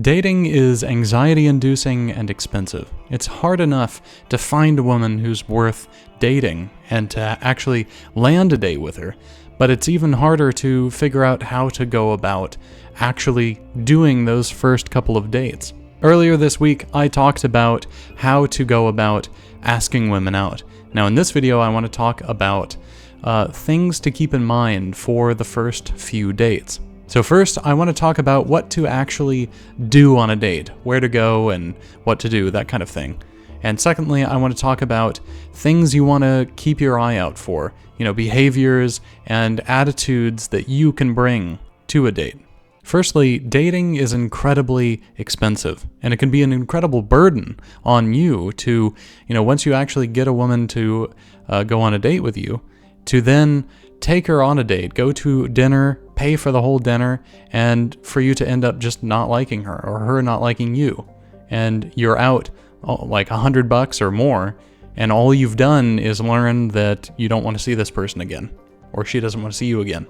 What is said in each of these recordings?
Dating is anxiety-inducing and expensive. It's hard enough to find a woman who's worth dating and to actually land a date with her, but it's even harder to figure out how to go about actually doing those first couple of dates. Earlier this week, I talked about how to go about asking women out. Now in this video, I want to talk about things to keep in mind for the first few dates. So first, I want to talk about what to actually do on a date, where to go and what to do, that kind of thing. And secondly, I want to talk about things you want to keep your eye out for, behaviors and attitudes that you can bring to a date. Firstly, dating is incredibly expensive, and it can be an incredible burden on you to, once you actually get a woman to go on a date with you, to then take her on a date, go to dinner, pay for the whole dinner, and for you to end up just not liking her or her not liking you. And you're out like $100 or more, and all you've done is learn that you don't want to see this person again, or she doesn't want to see you again.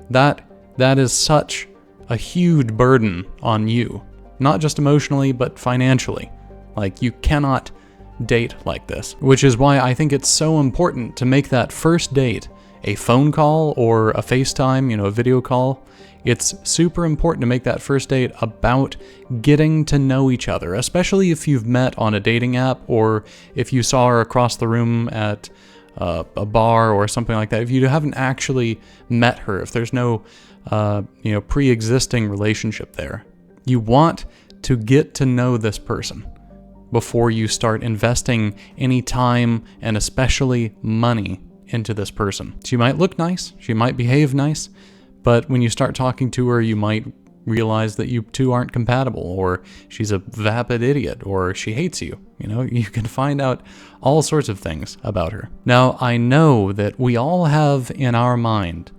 That is such a huge burden on you, not just emotionally, but financially. Like, you cannot date like this, which is why I think it's so important to make that first date a phone call or a FaceTime, a video call. It's super important to make that first date about getting to know each other, especially if you've met on a dating app or if you saw her across the room at a bar or something like that. If you haven't actually met her, if there's no pre-existing relationship there, you want to get to know this person before you start investing any time and especially money into this person. She might look nice, she might behave nice, but when you start talking to her, you might realize that you two aren't compatible, or she's a vapid idiot, or she hates you. You can find out all sorts of things about her. Now, I know that we all have in our mind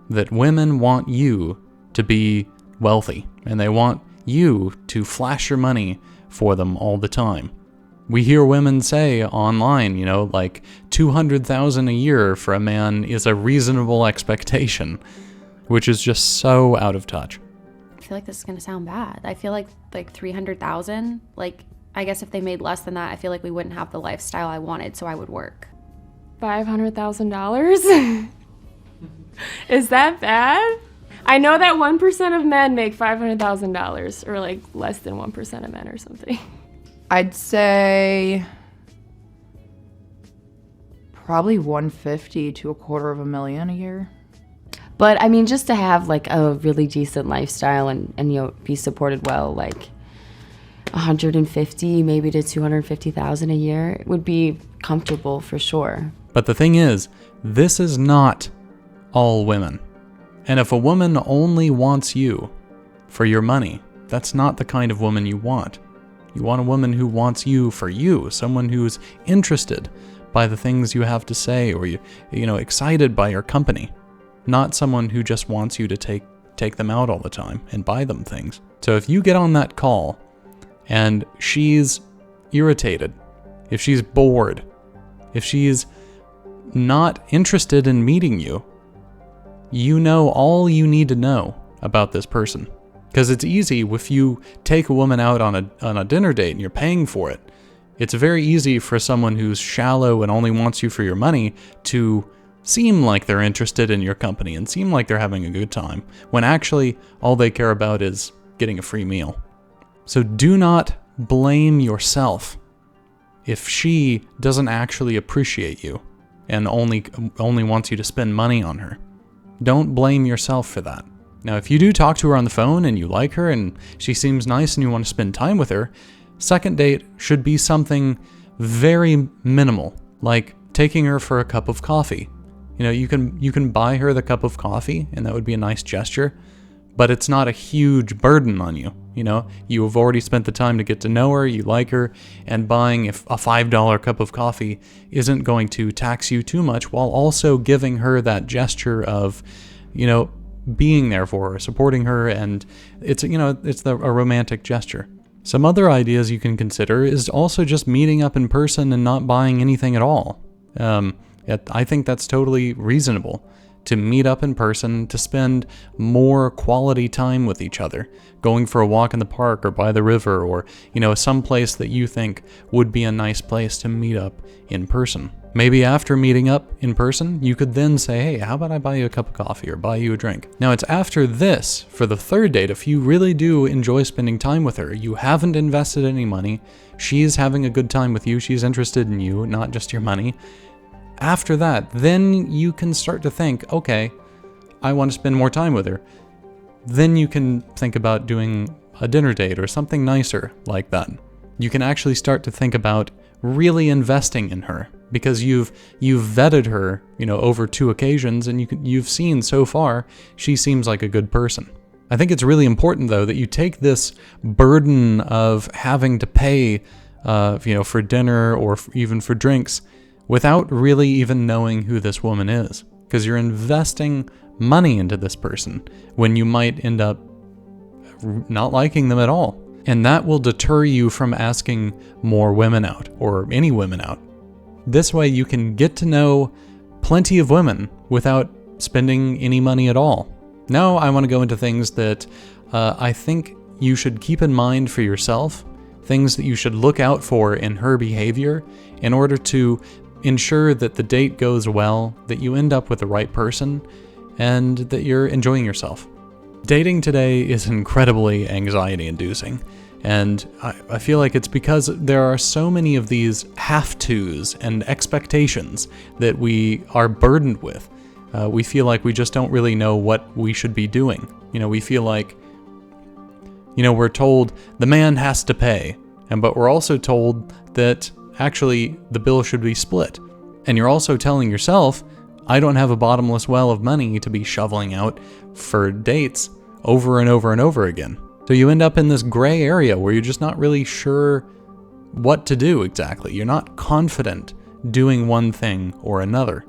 that women want you to be wealthy, and they want you to flash your money for them all the time. We hear women say online, like $200,000 a year for a man is a reasonable expectation, which is just so out of touch. I feel like this is going to sound bad. I feel like 300,000, I guess if they made less than that, I feel like we wouldn't have the lifestyle I wanted, so I would work. $500,000? Is that bad? I know that 1% of men make $500,000, or less than 1% of men or something. I'd say probably 150 to $250,000 a year. But I mean, just to have a really decent lifestyle and be supported well, 150 maybe to $250,000 a year would be comfortable for sure. But the thing is, this is not all women. And if a woman only wants you for your money, that's not the kind of woman you want. You want a woman who wants you for you, someone who's interested by the things you have to say, or excited by your company, not someone who just wants you to take them out all the time and buy them things. So if you get on that call and she's irritated, if she's bored, if she's not interested in meeting you, you know all you need to know about this person. Because it's easy if you take a woman out on a dinner date and you're paying for it. It's very easy for someone who's shallow and only wants you for your money to seem like they're interested in your company and seem like they're having a good time, when actually all they care about is getting a free meal. So do not blame yourself if she doesn't actually appreciate you and only wants you to spend money on her. Don't blame yourself for that. Now, if you do talk to her on the phone and you like her and she seems nice and you want to spend time with her, second date should be something very minimal, like taking her for a cup of coffee. You can buy her the cup of coffee, and that would be a nice gesture, but it's not a huge burden on you. You have already spent the time to get to know her, you like her, and buying a $5 cup of coffee isn't going to tax you too much, while also giving her that gesture of, being there for her, supporting her, and it's a romantic gesture. Some other ideas you can consider is also just meeting up in person and not buying anything at all. I think that's totally reasonable to meet up in person, to spend more quality time with each other, going for a walk in the park or by the river, or, some place that you think would be a nice place to meet up in person. Maybe after meeting up in person, you could then say, hey, how about I buy you a cup of coffee or buy you a drink? Now, it's after this, for the third date, if you really do enjoy spending time with her, you haven't invested any money, she's having a good time with you, she's interested in you, not just your money. After that, then you can start to think, okay, I want to spend more time with her. Then you can think about doing a dinner date or something nicer like that. You can actually start to think about really investing in her, because you've vetted her, over 2 occasions, and you've seen so far she seems like a good person. I think it's really important, though, that you take this burden of having to pay, for dinner or even for drinks without really even knowing who this woman is, because you're investing money into this person when you might end up not liking them at all. And that will deter you from asking more women out, or any women out. This way you can get to know plenty of women without spending any money at all. Now I want to go into things that I think you should keep in mind for yourself, things that you should look out for in her behavior in order to ensure that the date goes well, that you end up with the right person, and that you're enjoying yourself. Dating today is incredibly anxiety-inducing, and I feel like it's because there are so many of these have-tos and expectations that we are burdened with. We feel like we just don't really know what we should be doing. We feel like, we're told the man has to pay, but we're also told that actually the bill should be split. And you're also telling yourself, I don't have a bottomless well of money to be shoveling out for dates over and over and over again. So you end up in this gray area where you're just not really sure what to do exactly. You're not confident doing one thing or another,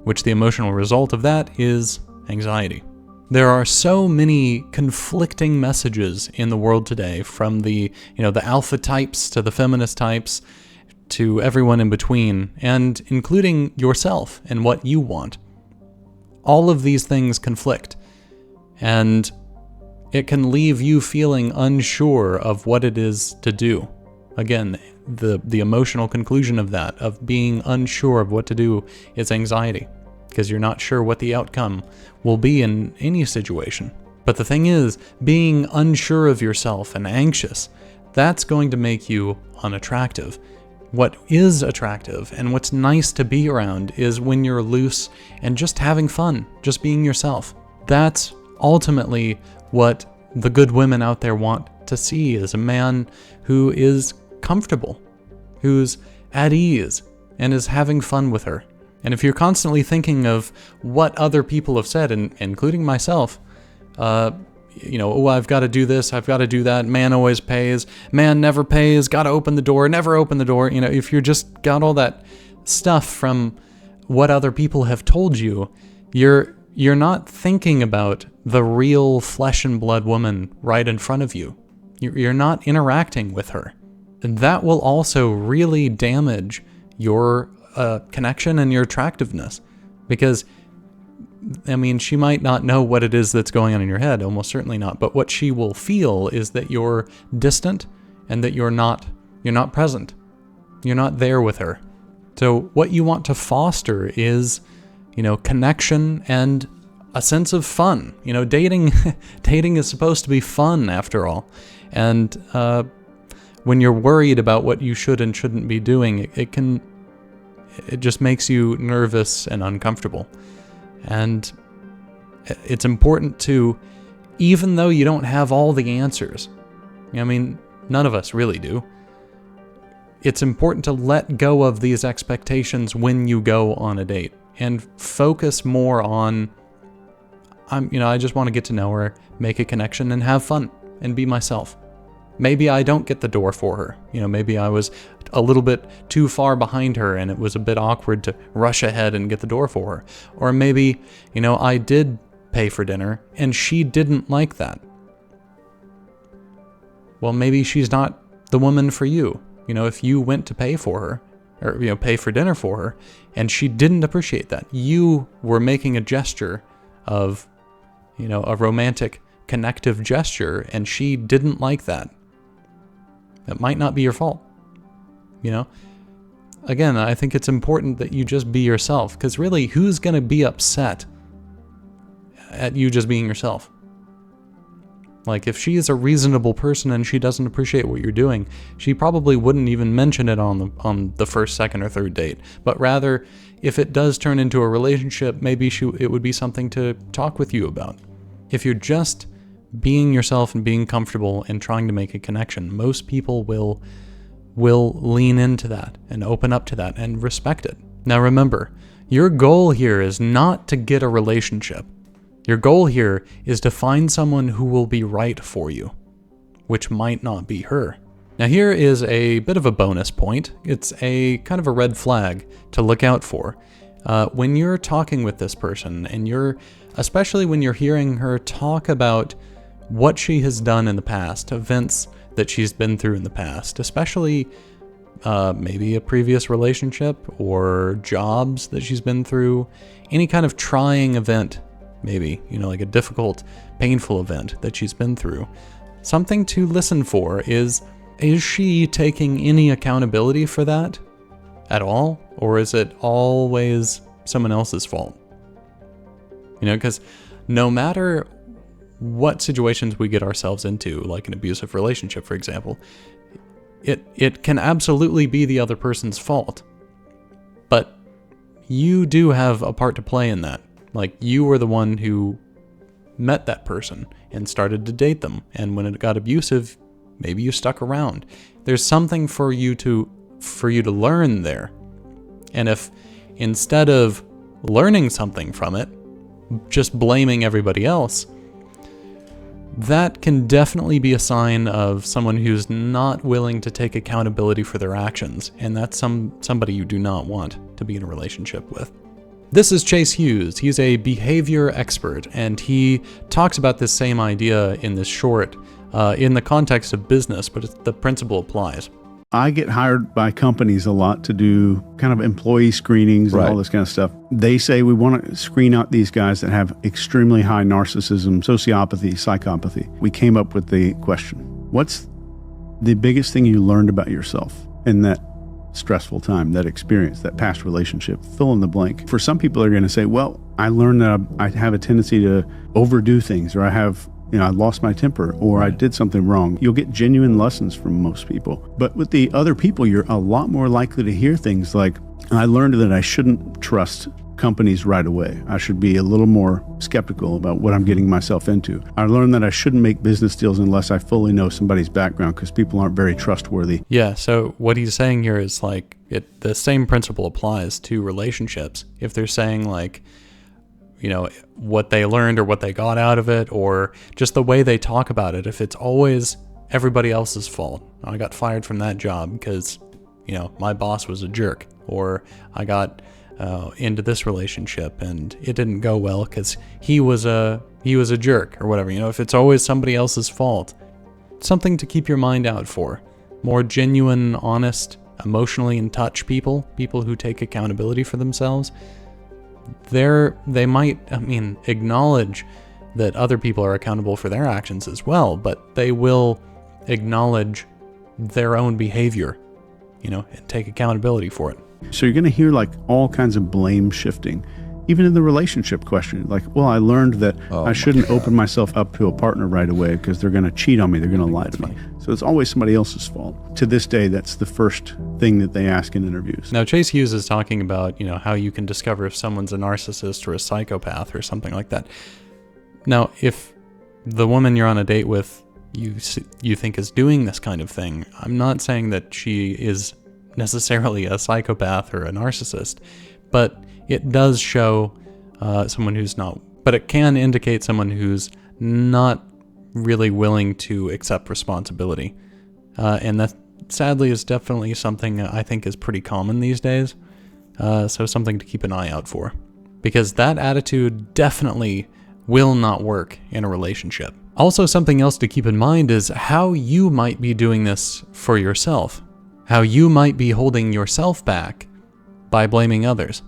which the emotional result of that is anxiety. There are so many conflicting messages in the world today, from the alpha types to the feminist types to everyone in between, and including yourself and what you want. All of these things conflict, and it can leave you feeling unsure of what it is to do. Again, the emotional conclusion of that, of being unsure of what to do, is anxiety, because you're not sure what the outcome will be in any situation. But the thing is, being unsure of yourself and anxious, that's going to make you unattractive. What is attractive and what's nice to be around is when you're loose and just having fun, just being yourself. That's ultimately what the good women out there want to see, is a man who is comfortable, who's at ease, and is having fun with her. And if you're constantly thinking of what other people have said, and including myself, I've got to do this, I've got to do that, man always pays, man never pays, got to open the door, never open the door. If you're just got all that stuff from what other people have told you, you're not thinking about the real flesh and blood woman right in front of you. You're not interacting with her. And that will also really damage your connection and your attractiveness, because she might not know what it is that's going on in your head, almost certainly not, but what she will feel is that you're distant and that you're not present. You're not there with her. So what you want to foster is, connection and a sense of fun. Dating is supposed to be fun after all. And when you're worried about what you should and shouldn't be doing, it just makes you nervous and uncomfortable. And it's important to, even though you don't have all the answers, none of us really do, it's important to let go of these expectations when you go on a date and focus more on, I just want to get to know her, make a connection, and have fun and be myself. Maybe I don't get the door for her. Maybe I was a little bit too far behind her and it was a bit awkward to rush ahead and get the door for her. Or maybe, I did pay for dinner and she didn't like that. Well, maybe she's not the woman for you. If you went to pay for her, or, pay for dinner for her, and she didn't appreciate that, you were making a gesture of, a romantic connective gesture, and she didn't like that. It might not be your fault. Again, I think it's important that you just be yourself, because really, who's going to be upset at you just being yourself? Like, if she is a reasonable person and she doesn't appreciate what you're doing, she probably wouldn't even mention it on the first, second, or third date. But rather, if it does turn into a relationship, maybe it would be something to talk with you about. If you're just being yourself and being comfortable and trying to make a connection, most people will lean into that and open up to that and respect it. Now remember, your goal here is not to get a relationship. Your goal here is to find someone who will be right for you, which might not be her. Now here is a bit of a bonus point. It's a kind of a red flag to look out for. When you're talking with this person, and especially when you're hearing her talk about what she has done in the past, events that she's been through in the past, especially maybe a previous relationship or jobs that she's been through, any kind of trying event, maybe, like a difficult, painful event that she's been through. Something to listen for is she taking any accountability for that at all? Or is it always someone else's fault? Because no matter what situations we get ourselves into, like an abusive relationship, for example, it can absolutely be the other person's fault. But you do have a part to play in that. Like, you were the one who met that person and started to date them. And when it got abusive, maybe you stuck around. There's something for you to learn there. And if instead of learning something from it, just blaming everybody else, that can definitely be a sign of someone who's not willing to take accountability for their actions. And that's somebody you do not want to be in a relationship with. This is Chase Hughes. He's a behavior expert, and he talks about this same idea in this short in the context of business, but the principle applies. I get hired by companies a lot to do kind of employee screenings and all this kind of stuff. They say we want to screen out these guys that have extremely high narcissism, sociopathy, psychopathy. We came up with the question, what's the biggest thing you learned about yourself in that stressful time, that experience, that past relationship? Fill in the blank. For some people, they're going to say, well, I learned that I have a tendency to overdo things, or I lost my temper, or I did something wrong. You'll get genuine lessons from most people. But with the other people, you're a lot more likely to hear things like, I learned that I shouldn't trust companies right away. I should be a little more skeptical about what I'm getting myself into. I learned that I shouldn't make business deals unless I fully know somebody's background, because people aren't very trustworthy. Yeah, so what he's saying here is like, the same principle applies to relationships. If they're saying like, what they learned or what they got out of it, or just the way they talk about it, if it's always everybody else's fault. I got fired from that job because, my boss was a jerk, or I got into this relationship and it didn't go well because he was a jerk, or whatever. If it's always somebody else's fault, something to keep your mind out for. More genuine, honest, emotionally in touch people who take accountability for themselves, they might, acknowledge that other people are accountable for their actions as well, but they will acknowledge their own behavior, and take accountability for it. So you're going to hear like all kinds of blame shifting, even in the relationship question. Like, well, I learned that I shouldn't open myself up to a partner right away because they're going to cheat on me. They're going to lie to me. So it's always somebody else's fault. To this day, that's the first thing that they ask in interviews. Now, Chase Hughes is talking about, how you can discover if someone's a narcissist or a psychopath or something like that. Now, if the woman you're on a date with, you think is doing this kind of thing, I'm not saying that she is necessarily a psychopath or a narcissist, but it does show someone who's not, but it can indicate someone who's not really willing to accept responsibility. And that sadly is definitely something I think is pretty common these days. So something to keep an eye out for, because that attitude definitely will not work in a relationship. Also, something else to keep in mind is how you might be doing this for yourself, how you might be holding yourself back by blaming others.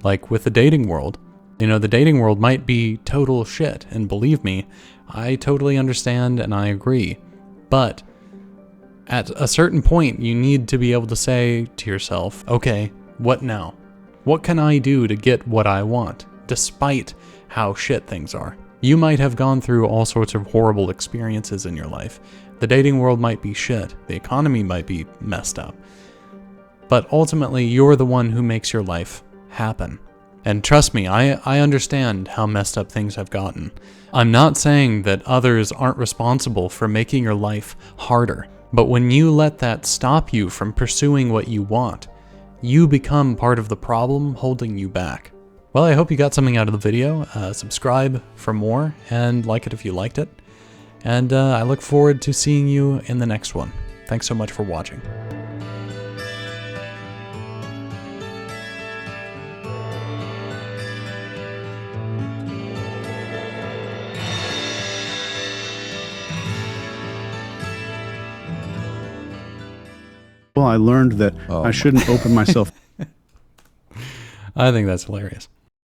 Like with the dating world, You know, the dating world might be total shit, and believe me, I totally understand and I agree. But at a certain point, you need to be able to say to yourself, okay, what now? What can I do to get what I want, despite how shit things are? You might have gone through all sorts of horrible experiences in your life. The dating world might be shit. The economy might be messed up. But ultimately, you're the one who makes your life happen. And trust me, I understand how messed up things have gotten. I'm not saying that others aren't responsible for making your life harder. But when you let that stop you from pursuing what you want, you become part of the problem holding you back. Well, I hope you got something out of the video. Subscribe for more and like it if you liked it. And I look forward to seeing you in the next one. Thanks so much for watching. Well, I learned that I shouldn't open myself. I think that's hilarious.